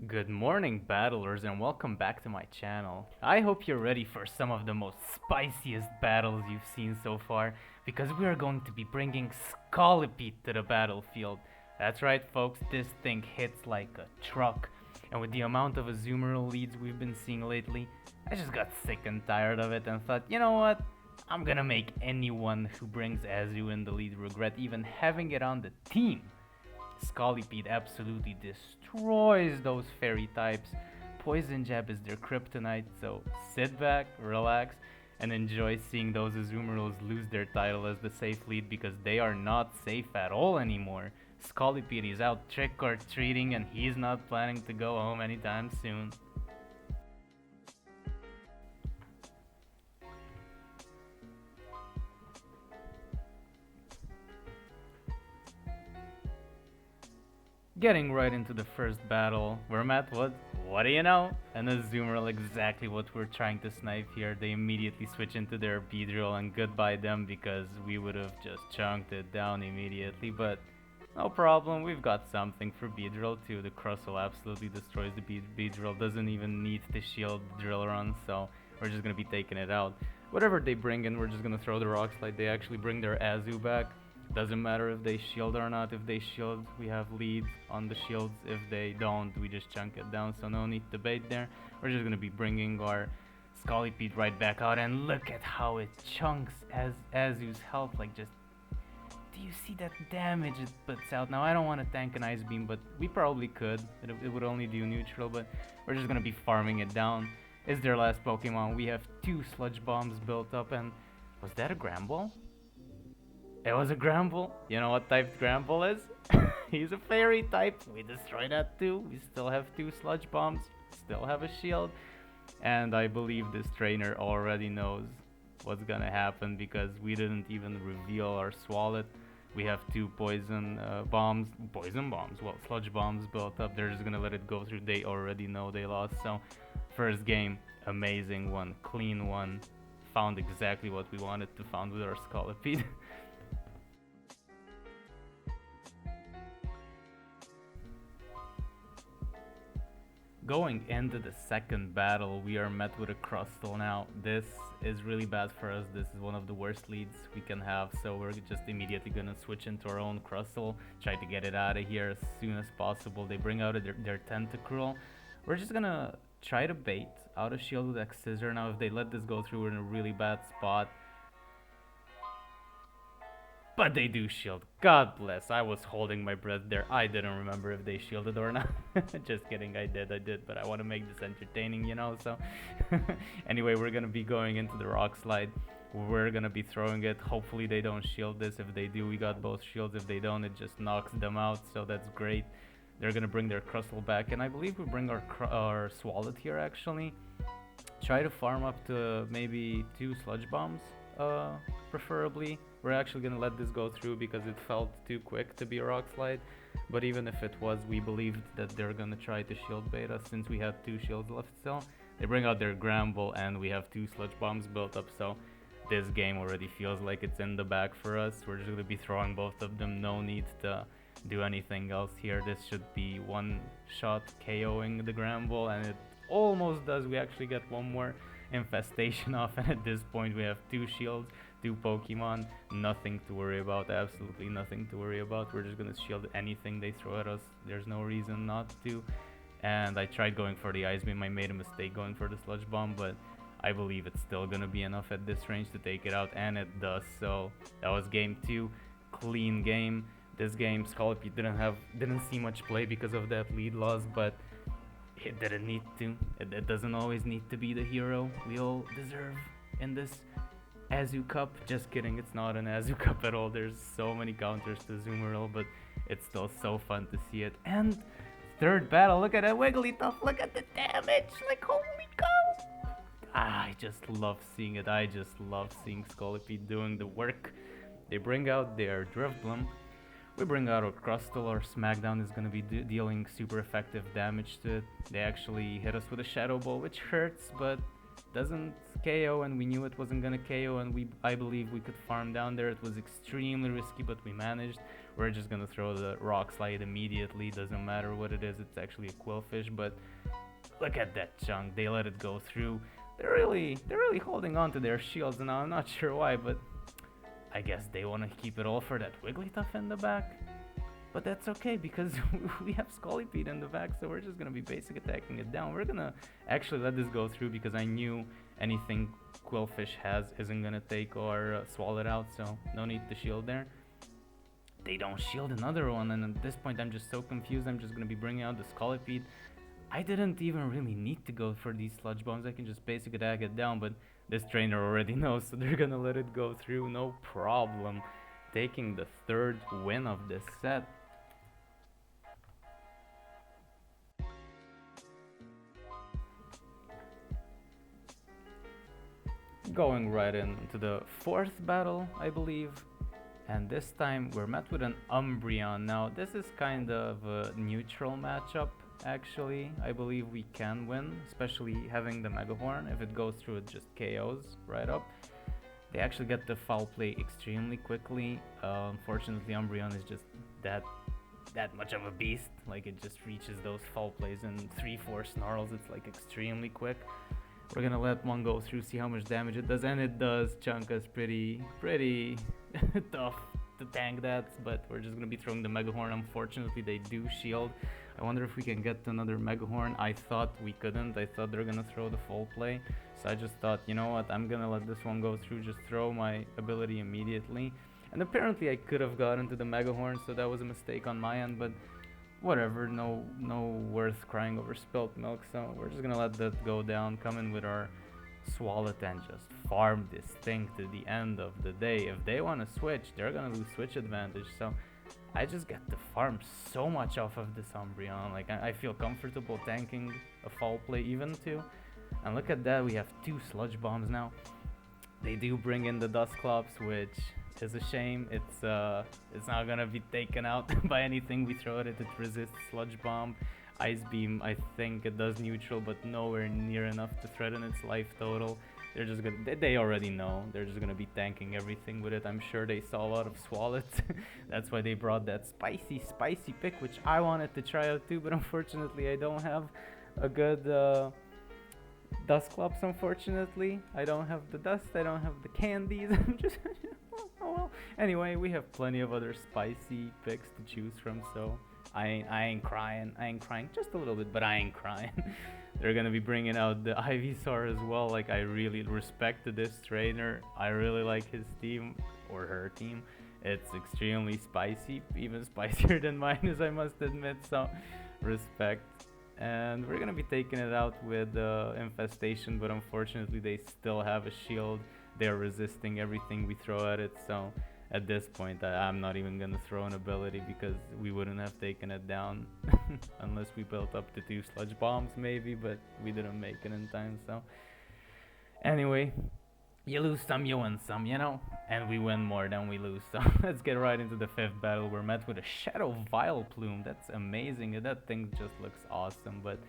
Good morning, battlers, and welcome back to my channel. I hope you're ready for some of the most spiciest battles you've seen so far, because we are going to be bringing SCOLIPEDE to the battlefield. That's right, folks, this thing hits like a truck, and with the amount of Azumarill leads we've been seeing lately, I just got sick and tired of it and thought, you know what? I'm gonna make anyone who brings Azu in the lead regret even having it on the team. Scolipede absolutely destroys those fairy types. Poison Jab is their kryptonite, so sit back, relax, and enjoy seeing those Azumarills lose their title as the safe lead because they are not safe at all anymore. Scolipede is out trick or treating and he's not planning to go home anytime soon. Getting right into the first battle, we're met with, what do you know? An Azumarill, exactly what we're trying to snipe here. They immediately switch into their Beedrill and goodbye them because we would have just chunked it down immediately, but no problem, we've got something for Beedrill too. The Crustle absolutely destroys the Beedrill, doesn't even need to shield the Drill Run, so we're just gonna be taking it out. Whatever they bring in, we're just gonna throw the Rock Slide. They actually bring their Azu back. Doesn't matter if they shield or not. If they shield, we have leads on the shields. If they don't, we just chunk it down, so no need to debate there. We're just gonna be bringing our Scolipede right back out, and look at how it chunks as Azu's health. Like, just, do you see that damage it puts out? Now, I don't want to tank an Ice Beam, but we probably could. It would only do neutral, but we're just gonna be farming it down. It's their last Pokemon. We have 2 Sludge Bombs built up, and was that a Gramble? It was a Gramble. You know what type Gramble is? He's a fairy type. We destroy that too. We still have 2 Sludge Bombs. Still have a shield. And I believe this trainer already knows what's gonna happen because we didn't even reveal our Swallet. We have 2 poison bombs, well, sludge bombs built up. They're just gonna let it go through. They already know they lost. So, first game, amazing one, clean one. Found exactly what we wanted to find with our Scolipede. Going into the second battle, we are met with a Crustle. Now, this is really bad for us. This is one of the worst leads we can have, so we're just immediately gonna switch into our own Crustle, try to get it out of here as soon as possible. They bring out their Tentacruel. We're just gonna try to bait out a shield with X Scissor. Now, if they let this go through, we're in a really bad spot. But they do shield. God bless. I was holding my breath there. I didn't remember if they shielded or not. Just kidding. I did. But I want to make this entertaining, you know? So, anyway, we're going to be going into the Rock Slide. We're going to be throwing it. Hopefully, they don't shield this. If they do, we got both shields. If they don't, it just knocks them out. So, that's great. They're going to bring their Crustle back. And I believe we bring our Swallet here, actually. Try to farm up to maybe 2 Sludge Bombs, preferably. We're actually gonna let this go through because it felt too quick to be a Rock Slide. But even if it was, we believed that they're gonna try to shield bait us since we had 2 shields left still. They bring out their Gramble and we have 2 Sludge Bombs built up, so this game already feels like it's in the bag for us. We're just gonna be throwing both of them, no need to do anything else here. This should be one shot KOing the Gramble, and it almost does. We actually get one more infestation off, and at this point we have 2 shields, 2 Pokemon, nothing to worry about, absolutely nothing to worry about. We're just gonna shield anything they throw at us. There's no reason not to. And I tried going for the Ice Beam. I made a mistake going for the Sludge Bomb, but I believe it's still gonna be enough at this range to take it out, and it does. So that was game 2, clean game. This game, Scolipede didn't see much play because of that lead loss, but it didn't need to. It doesn't always need to be the hero we all deserve in this Azu Cup. Just kidding, it's not an Azu Cup at all. There's so many counters to Azumarill, but it's still so fun to see it. And third battle, look at that Wigglytuff, look at the damage, like holy cow. I just love seeing it. I just love seeing Scolipede doing the work. They bring out their Drifblim. We bring out our Crustle. Our Smackdown is going to be dealing super effective damage to it. They actually hit us with a Shadow Ball, which hurts, but doesn't KO, and we knew it wasn't gonna KO, and I believe we could farm down there. It was extremely risky, but we managed. We're just gonna throw the rock slide immediately. Doesn't matter what it is. It's actually a quillfish, but look at that chunk. They let it go through. They're really holding on to their shields now. I'm not sure why, but I guess they want to keep it all for that Wigglytuff in the back. But that's okay because we have Scolipede in the back, so we're just gonna be basic attacking it down. We're gonna actually let this go through because I knew anything Quillfish has isn't gonna take or swallow it out, so no need to shield there. They don't shield another one, and at this point I'm just so confused. I'm just gonna be bringing out the Scolipede. I didn't even really need to go for these sludge bombs. I can just basic attack it down, but this trainer already knows, so they're gonna let it go through, no problem. Taking the third win of this set. Going right into the fourth battle, I believe. And this time we're met with an Umbreon. Now this is kind of a neutral matchup, actually. I believe we can win, especially having the Mega Horn. If it goes through, it just KOs right up. They actually get the foul play extremely quickly. Unfortunately, Umbreon is just that much of a beast. Like, it just reaches those foul plays in 3-4 snarls. It's like extremely quick. We're gonna let one go through, see how much damage it does, and it does. Chunka's pretty tough to tank that, but we're just gonna be throwing the Mega Horn. Unfortunately, they do shield. I wonder if we can get another Mega Horn. I thought we couldn't. I thought they're gonna throw the full play, so I just thought, you know what, I'm gonna let this one go through, just throw my ability immediately. And apparently I could have gotten to the Mega Horn, so that was a mistake on my end, but whatever, no worth crying over spilt milk, so we're just gonna let that go down, come in with our Swalot and just farm this thing to the end of the day. If they want to switch, they're gonna lose switch advantage, so I just get to farm so much off of this Umbreon. Like, I feel comfortable tanking a foul play even too. And look at that, we have 2 sludge bombs now. They do bring in the Dusclops, which is a shame. It's not gonna be taken out by anything we throw at it. It resists sludge bomb. Ice beam, I think it does neutral, but nowhere near enough to threaten its life total. They're just gonna, they already know, they're just gonna be tanking everything with it. I'm sure they saw a lot of Swalot. That's why they brought that spicy pick, which I wanted to try out too, but unfortunately I don't have a good Dusclops. Unfortunately, I don't have the dust, I don't have the candies. I'm just oh well. Anyway, we have plenty of other spicy picks to choose from, so I ain't crying. I ain't crying, just a little bit, but I ain't crying. They're gonna be bringing out the Ivysaur as well. Like, I really respect this trainer. I really like his team, or her team. It's extremely spicy, even spicier than mine, as I must admit, so respect. And we're gonna be taking it out with Infestation, but unfortunately they still have a shield. They're resisting everything we throw at it, so at this point I'm not even gonna throw an ability because we wouldn't have taken it down unless we built up to 2 sludge bombs maybe, but we didn't make it in time. So anyway, you lose some, you win some, you know, and we win more than we lose. So let's get right into the 5th battle. We're met with a Shadow Vileplume. That's amazing. That thing just looks awesome, but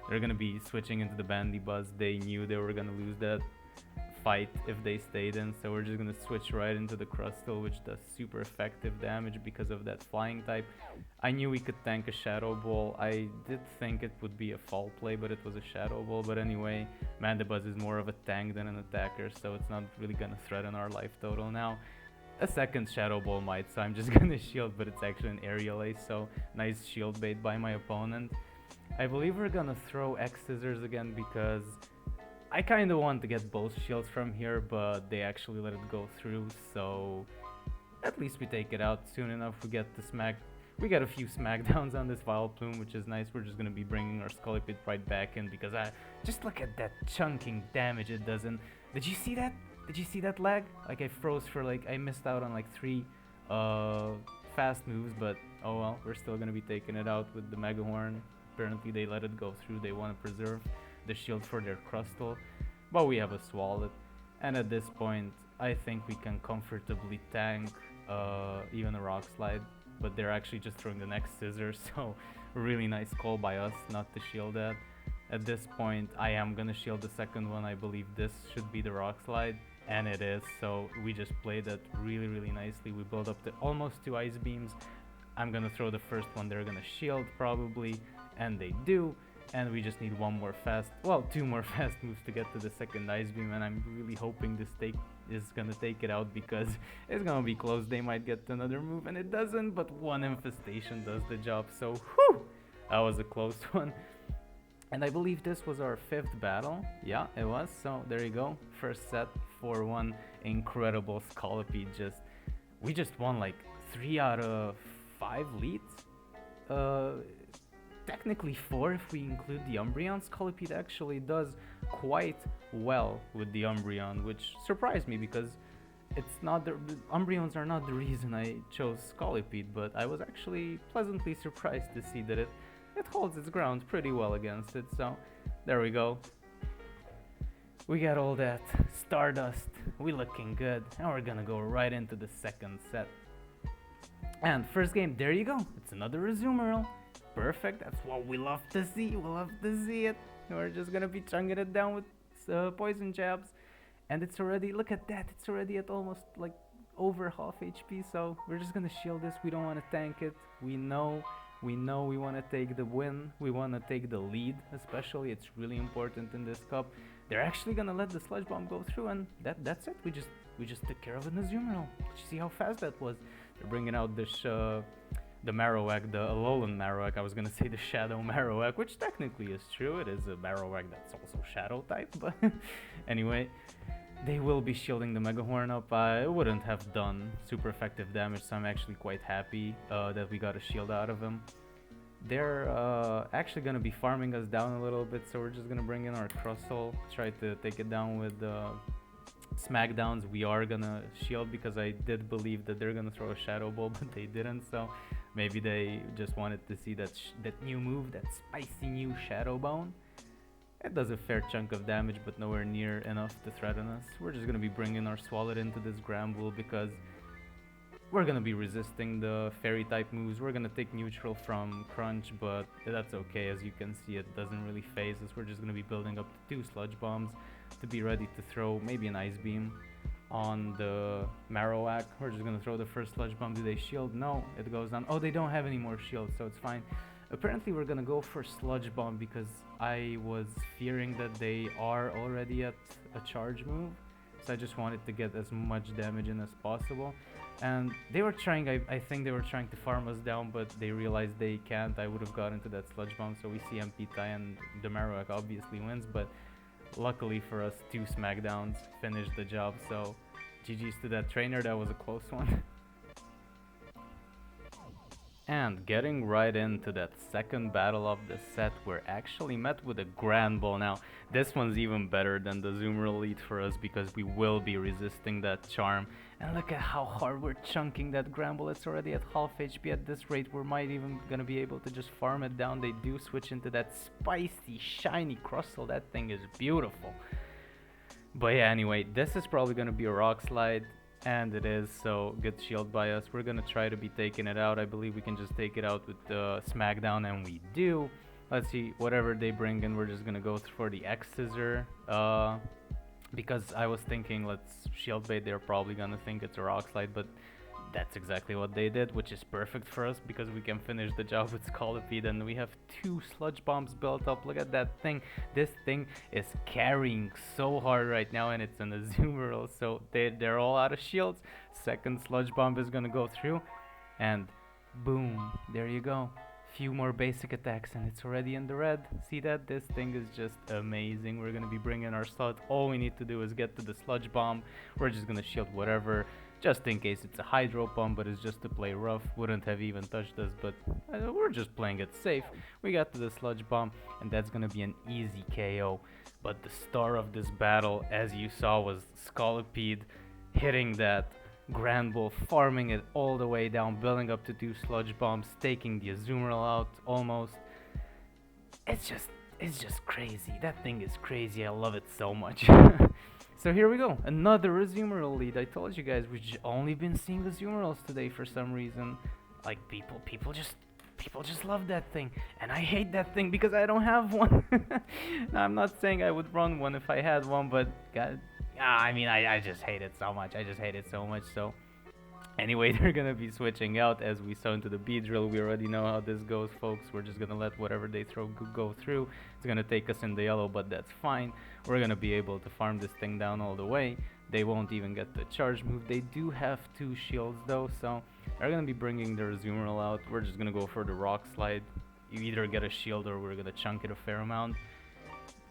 they're gonna be switching into the Bandibuzz. They knew they were gonna lose that fight if they stayed in, so we're just gonna switch right into the Crustle, which does super effective damage because of that flying type. I knew we could tank a Shadow Ball. I did think it would be a foul play, but it was a Shadow Ball. But anyway, Mandibuzz is more of a tank than an attacker, so it's not really gonna threaten our life total. Now a second Shadow Ball might, so I'm just gonna shield, but it's actually an Aerial Ace, so nice shield bait by my opponent. I believe we're gonna throw X Scissors again because I kind of want to get both shields from here, but they actually let it go through, so at least we take it out soon enough. We get the smack. We get a few smackdowns on this Vileplume, which is nice. We're just gonna be bringing our Scolipede right back in because I just look at that chunking damage it does. And did you see that? Did you see that lag? Like, I froze for like, I missed out on like 3 fast moves, but oh well. We're still gonna be taking it out with the Mega Horn. Apparently they let it go through. They want to preserve the shield for their Crustle, but we have a Swalot, and at this point I think we can comfortably tank even a Rock Slide, but they're actually just throwing the next Scissors, so really nice call by us not to shield that. At this point, I am gonna shield the second one. I believe this should be the rock slide, and it is. So we just played that really, really nicely. We build up to almost 2 ice beams. I'm gonna throw the first one. They're gonna shield probably, and they do. And we just need 2 more fast moves to get to the second ice beam. And I'm really hoping this is gonna take it out, because it's gonna be close. They might get another move, and it doesn't. But 1 infestation does the job. So whew, that was a close one. And I believe this was our 5th battle. Yeah, it was. So there you go. First set, 4-1. Incredible. SCOLIPEDE we just won like 3 out of 5 leads. Technically 4 if we include the Umbreon. SCOLIPEDE actually does quite well with the Umbreon, which surprised me, because it's not the Umbreons are not the reason I chose SCOLIPEDE, but I was actually pleasantly surprised to see that it holds its ground pretty well against it. So there we go. We got all that Stardust. We looking good, and we're gonna go right into the second set. And first game, there you go. It's another Azumarill. Perfect. That's what we love to see. We love to see it. We're just gonna be chunking it down with poison jabs, and it's already, look at that. It's already at almost like over half HP. So we're just gonna shield this. We don't want to tank it. We know we want to take the win. We want to take the lead, especially. It's really important in this cup. They're actually gonna let the Sludge Bomb go through, and that's it. We just took care of an Azumarill. See how fast that was. They're bringing out this the Marowak, the Alolan Marowak. I was gonna say the Shadow Marowak, which technically is true. It is a Marowak that's also Shadow type, but anyway. They will be shielding the Mega Horn up. I wouldn't have done super effective damage, so I'm actually quite happy that we got a shield out of him. They're actually going to be farming us down a little bit, so we're just going to bring in our Crustle, try to take it down with Smackdowns. We are going to shield, because I did believe that they're going to throw a Shadow Ball, but they didn't, so maybe they just wanted to see that new move, that spicy new Shadow Bone. It does a fair chunk of damage, but nowhere near enough to threaten us. We're just going to be bringing our Swalot into this Gramble, because we're going to be resisting the Fairy type moves. We're going to take neutral from Crunch, but that's okay. As you can see, it doesn't really phase us. We're just going to be building up to 2 Sludge Bombs to be ready to throw maybe an Ice Beam on the Marowak. We're just going to throw the first Sludge Bomb. Do they shield? No, it goes down. Oh, they don't have any more shields, so it's fine. Apparently we're gonna go for Sludge Bomb, because I was fearing that they are already at a charge move, so I just wanted to get as much damage in as possible. And they were trying, I think they were trying to farm us down, but they realized they can't. I would have gotten into that Sludge Bomb, so we see MP tie, and the Marowak obviously wins, but luckily for us, 2 Smackdowns finished the job. So GG's to that trainer. That was a close one. And getting right into that second battle of the set, we're actually met with a Grand Ball. Now, this one's even better than the Azumarill lead for us, because we will be resisting that charm. And look at how hard we're chunking that Grand Ball. It's already at half HP. At this rate, we might even gonna be able to just farm it down. They do switch into that spicy, shiny Crustle. That thing is beautiful. But yeah, anyway, this is probably gonna be a Rock Slide. And it is, so good shield by us. We're gonna try to be taking it out. I believe we can just take it out with the Smackdown, and we do. Let's see, whatever they bring in, we're just gonna go for the X Scissor. Because I was thinking, let's shield bait. They're probably gonna think it's a Rock Slide, but that's exactly what they did, which is perfect for us, because we can finish the job with SCOLIPEDE, and we have 2 Sludge Bombs built up. Look at that thing. This thing is carrying so hard right now, and it's an Azumarill, so they're all out of shields. Second Sludge Bomb is gonna go through, and boom, there you go. Few more basic attacks, and it's already in the red. See that? This thing is just amazing. We're gonna be bringing our Sludge. All we need to do is get to the Sludge Bomb. We're just gonna shield whatever, just in case it's a Hydro Pump, but it's just to play rough. Wouldn't have even touched us, but we're just playing it safe. We got to the Sludge Bomb, and that's gonna be an easy KO. But the star of this battle, as you saw, was SCOLIPEDE hitting that Grand Ball, farming it all the way down, building up to 2 Sludge Bombs, taking the Azumarill out almost. It's just crazy. That thing is crazy. I love it so much. So here we go, another Azumarill lead. I told you guys, we've only been seeing Azumarills today for some reason. Like people just people just love that thing, and I hate that thing because I don't have one. Now, I'm not saying I would run one if I had one, but God, I mean, I just hate it so much. I just hate it so much. So anyway, they're gonna be switching out as we saw into the B drill. We already know how this goes, folks. We're just gonna let whatever they throw go through. It's gonna take us in the yellow, but that's fine. We're gonna be able to farm this thing down all the way. They won't even get the charge move. They do have 2 shields though, so they're gonna be bringing their AZUMARILL out. We're just gonna go for the rock slide. You either get a shield or we're gonna chunk it a fair amount.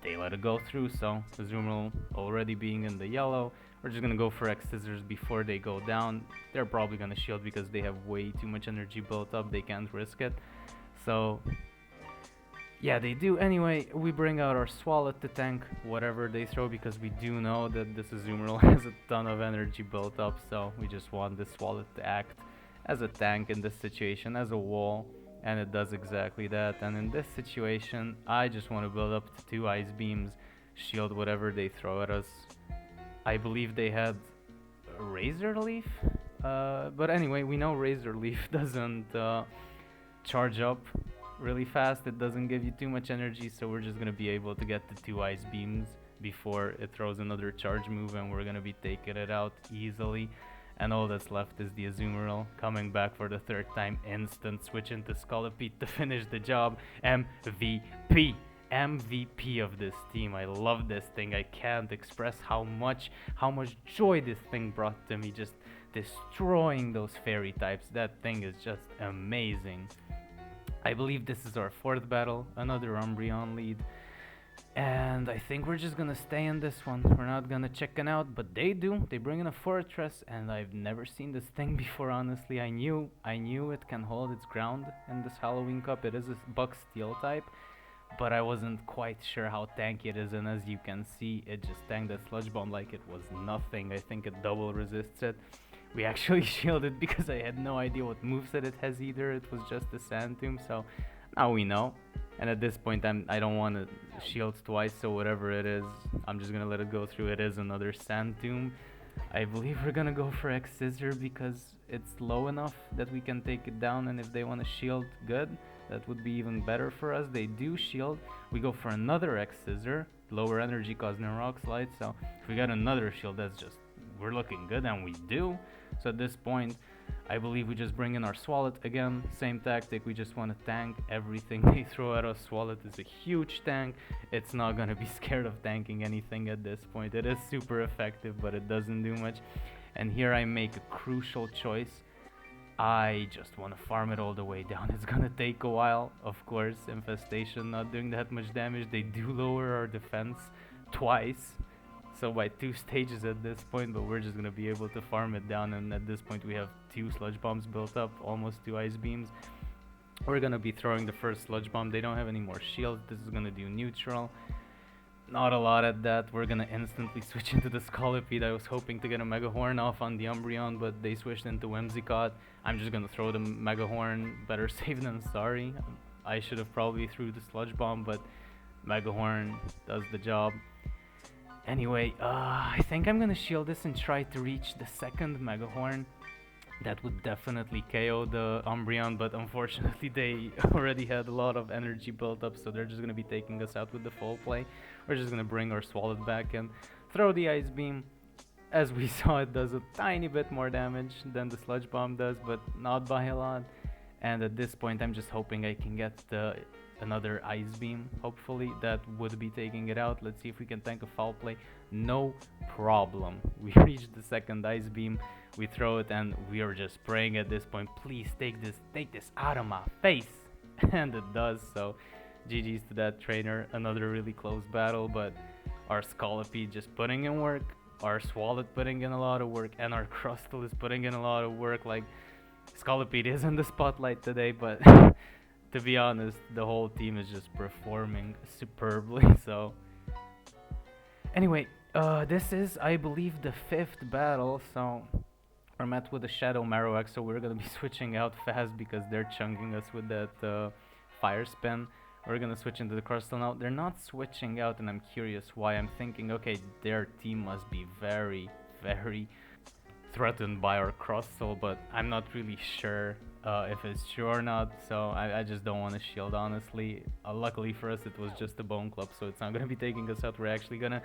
They let it go through, so AZUMARILL already being in the yellow. We're just gonna go for X scissors before they go down. They're probably gonna shield because they have way too much energy built up. They can't risk it. So yeah, they do. Anyway, we bring out our Swallet to tank whatever they throw because we do know that this AZUMARILL has a ton of energy built up. So we just want this Swallet to act as a tank in this situation, as a wall. And it does exactly that. And in this situation, I just want to build up to 2 ice beams, shield whatever they throw at us. I believe they had a Razor Leaf, but anyway, we know Razor Leaf doesn't charge up really fast. It doesn't give you too much energy, so we're just gonna be able to get the 2 ice beams before it throws another charge move, and we're gonna be taking it out easily. And all that's left is the AZUMARILL coming back for the 3rd time, instant switch into SCOLIPEDE to finish the job. MVP of this team. I love this thing. I can't express how much joy this thing brought to me, just destroying those fairy types. That thing is just amazing. I believe this is our 4th battle, another Umbreon lead. And I think we're just gonna stay in this one. We're not gonna chicken out, but they do. They bring in a fortress, and I've never seen this thing before, honestly. I knew it can hold its ground in this Halloween Cup. It is a Buck Steel type, but I wasn't quite sure how tanky it is, and as you can see, it just tanked that Sludge Bomb like it was nothing. I think it double resists it. We actually shielded because I had no idea what moveset it has either. It was just a Sand Tomb, so now we know. And at this point, I don't want to shield twice, so whatever it is, I'm just going to let it go through. It is another Sand Tomb. I believe we're going to go for X Scissor because it's low enough that we can take it down, and if they want to shield, good. That would be even better for us. They do shield. We go for another X Scissor, lower energy causing a Rock Slide, so if we got another shield, that's just, we're looking good, and we do. So at this point, I believe we just bring in our Swallet again, same tactic. We just want to tank everything they throw at us. Swallet is a huge tank. It's not going to be scared of tanking anything at this point. It is super effective, but it doesn't do much. And here I make a crucial choice. I just want to farm it all the way down. It's going to take a while, of course. Infestation not doing that much damage. They do lower our defense twice. So by 2 stages at this point, but we're just gonna be able to farm it down, and at this point we have 2 Sludge Bombs built up, almost 2 Ice Beams. We're gonna be throwing the first Sludge Bomb. They don't have any more shields. This is gonna do neutral. Not a lot at that. We're gonna instantly switch into the Scolipede. I was hoping to get a Mega Horn off on the Umbreon, but they switched into Whimsicott. I'm just gonna throw the Mega Horn. Better safe than sorry. I should have probably threw the Sludge Bomb, but Mega Horn does the job. Anyway, I think I'm gonna shield this and try to reach the 2nd Mega Horn. That would definitely KO the Umbreon, but unfortunately they already had a lot of energy built up, so they're just gonna be taking us out with the full play. We're just gonna bring our Swallet back and throw the Ice Beam. As we saw, it does a tiny bit more damage than the Sludge Bomb does, but not by a lot. And at this point, I'm just hoping I can get another Ice Beam, hopefully. That would be taking it out. Let's see if we can tank a foul play. No problem. We reached the 2nd Ice Beam. We throw it, and we are just praying at this point, please take this out of my face. And it does, so GG's to that trainer. Another really close battle, but our Scolipede just putting in work, our Swallet putting in a lot of work, and our Crustle is putting in a lot of work. Like, Scolipede is in the spotlight today, but to be honest, the whole team is just performing superbly. So anyway, this is, I believe, the 5th battle. So we're met with a Shadow Marowak, so we're gonna be switching out fast because they're chunking us with that Fire Spin. We're gonna switch into the Crustle now. They're not switching out, and I'm curious why. I'm thinking, okay, their team must be very, very threatened by our Crustle, but I'm not really sure if it's true or not. So I just don't want to shield, honestly. Luckily for us, it was just a bone club, so it's not gonna be taking us out. We're actually gonna,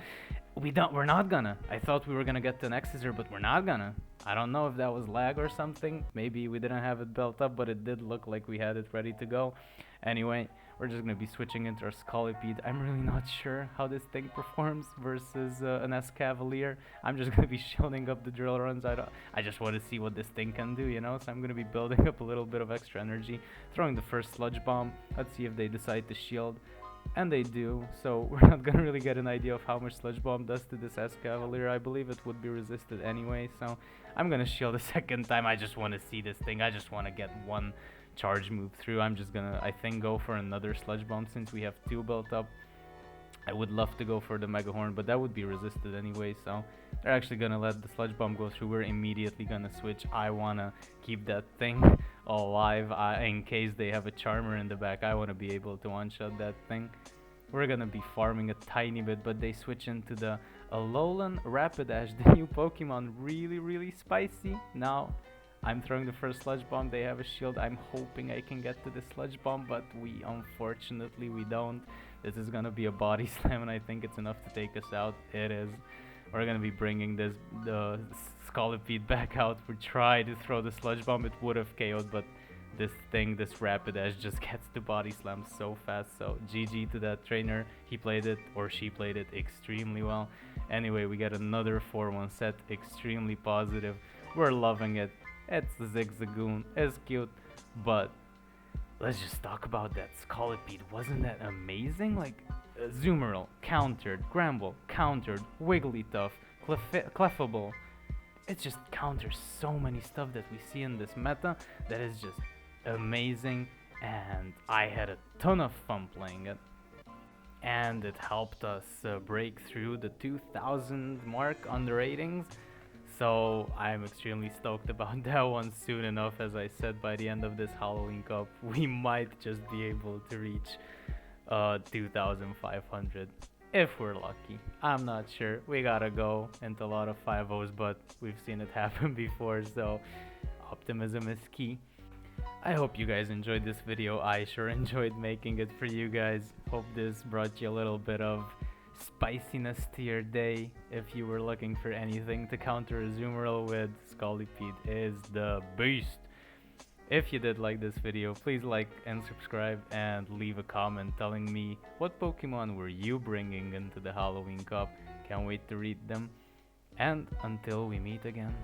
we're not gonna. I thought we were gonna get an Exeter, but we're not gonna. I don't know if that was lag or something. Maybe we didn't have it built up, but it did look like we had it ready to go. Anyway, we're just gonna be switching into our Scolipede. I'm really not sure how this thing performs versus an S-Cavalier. I'm just gonna be shielding up the drill runs. I just want to see what this thing can do, you know? So I'm gonna be building up a little bit of extra energy, throwing the first sludge bomb. Let's see if they decide to shield. And they do, so we're not gonna really get an idea of how much sludge bomb does to this S-Cavalier. I believe it would be resisted anyway, so I'm gonna shield a second time. I just want to see this thing. I just want to get one charge move through. I'm just gonna, I think, go for another sludge bomb since we have 2 built up. I would love to go for the Mega Horn, but that would be resisted anyway, so they're actually gonna let the sludge bomb go through. We're immediately gonna switch. I wanna keep that thing alive in case they have a Charmer in the back. I wanna be able to one-shot that thing. We're gonna be farming a tiny bit, but they switch into the Alolan Rapidash, the new Pokemon. Really spicy. Now I'm throwing the first sludge bomb. They have a shield. I'm hoping I can get to the sludge bomb, but unfortunately we don't. This is gonna be a body slam, and I think it's enough to take us out. It is. We're gonna be bringing the Scolipede back out. We tried to throw the sludge bomb. It would have KO'd, but this Rapidash just gets the body slam so fast. So GG to that trainer. He played it, or she played it, extremely well. Anyway, we get another 4-1 set. Extremely positive. We're loving it. It's the Zigzagoon. It's cute, but let's just talk about that Scolipede. Wasn't that amazing? Like, Azumarill countered, Gramble countered, Wigglytuff, Clefable. It just counters so many stuff that we see in this meta that is just amazing, and I had a ton of fun playing it. And it helped us break through the 2,000 mark on the ratings. So I'm extremely stoked about that one. Soon enough, as I said, by the end of this Halloween Cup, we might just be able to reach 2,500 if we're lucky. I'm not sure. We gotta go into a lot of 5-0s, but we've seen it happen before, so optimism is key. I hope you guys enjoyed this video. I sure enjoyed making it for you guys. Hope this brought you a little bit of spiciness to your day. If you were looking for anything to counter Azumarill with, Scolipede is the beast. If you did like this video, please like and subscribe, and leave a comment telling me what Pokemon were you bringing into the Halloween Cup. Can't wait to read them. And until we meet again.